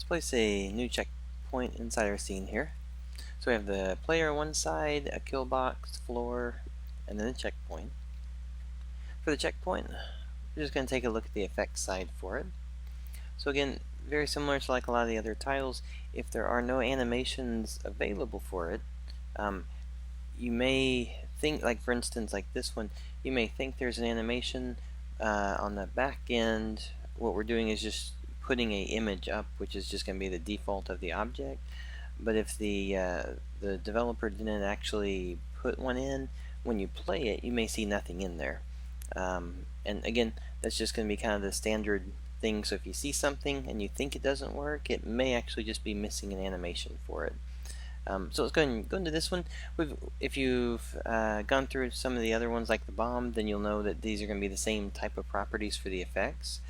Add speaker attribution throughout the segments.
Speaker 1: Let's place a new checkpoint inside our scene here. So we have the player on one side, a kill box, floor, and then a checkpoint. For the checkpoint, we're just going to take a look at the effects side for it. So again, very similar to like a lot of the other titles, if there are no animations available for it, you may think, like for instance like this one, you may think there's an animation on the back end. What we're doing is just putting a image up, which is just going to be the default of the object. But if the developer didn't actually put one in, when you play it, you may see nothing in there. And again, that's just going to be kind of the standard thing. So if you see something and you think it doesn't work, it may actually just be missing an animation for it. So let's go into this one. If you've gone through some of the other ones like the bomb, then you'll know that these are going to be the same type of properties for the effects.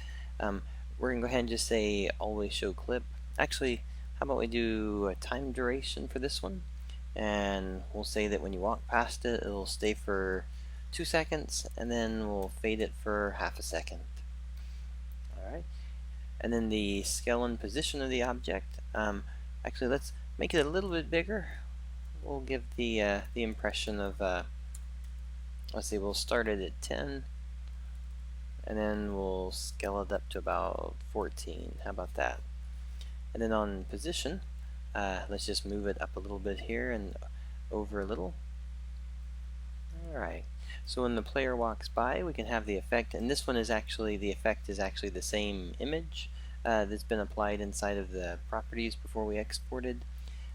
Speaker 1: We're going to go ahead and just say always show clip. Actually, how about we do a time duration for this one? And we'll say that when you walk past it, it'll stay for 2 seconds, and then we'll fade it for half a second. Alright. And then the scale and position of the object. Actually, let's make it a little bit bigger. We'll give the impression of, let's see, we'll start it at 10, and then we'll scale it up to about 14. How about that? And then on position, let's just move it up a little bit here and over a little. Alright, so when the player walks by, we can have the effect, and this one is actually, the effect is actually the same image that's been applied inside of the properties before we exported.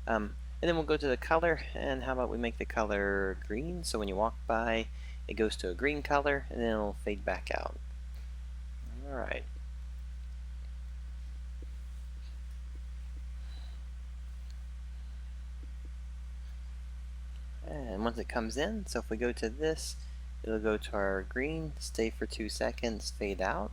Speaker 1: And then we'll go to the color, and how about we make the color green, so when you walk by, it goes to a green color, and then it'll fade back out. Alright. And once it comes in, so if we go to this, it'll go to our green, stay for 2 seconds, fade out.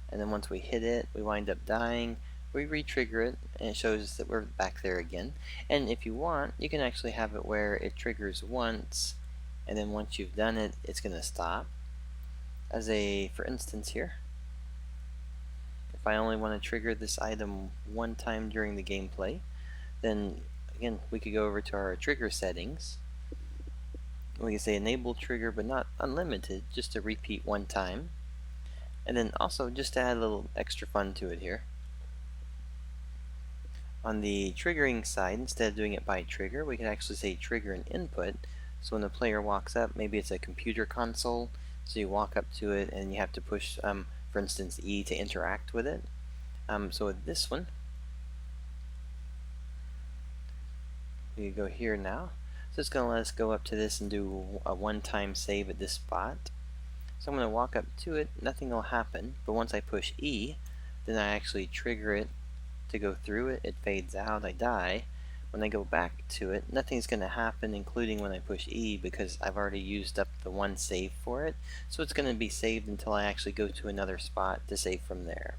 Speaker 1: And then once we hit it, we wind up dying. We re-trigger it, and it shows that we're back there again. And if you want, you can actually have it where it triggers once, and then once you've done it, it's going to stop. As a, for instance here, if I only want to trigger this item one time during the gameplay, then again, we could go over to our trigger settings. We can say enable trigger, but not unlimited, just to repeat one time. And then also, just to add a little extra fun to it here, on the triggering side, instead of doing it by trigger, we can actually say trigger an input. So when the player walks up, maybe it's a computer console, so you walk up to it and you have to push, for instance, E to interact with it. So with this one, we go here now. So it's going to let us go up to this and do a one-time save at this spot. So I'm going to walk up to it, nothing will happen, but once I push E, then I actually trigger it to go through it, it fades out, I die. When I go back to it, nothing's going to happen, including when I push E, because I've already used up the one save for it. So it's going to be saved until I actually go to another spot to save from there.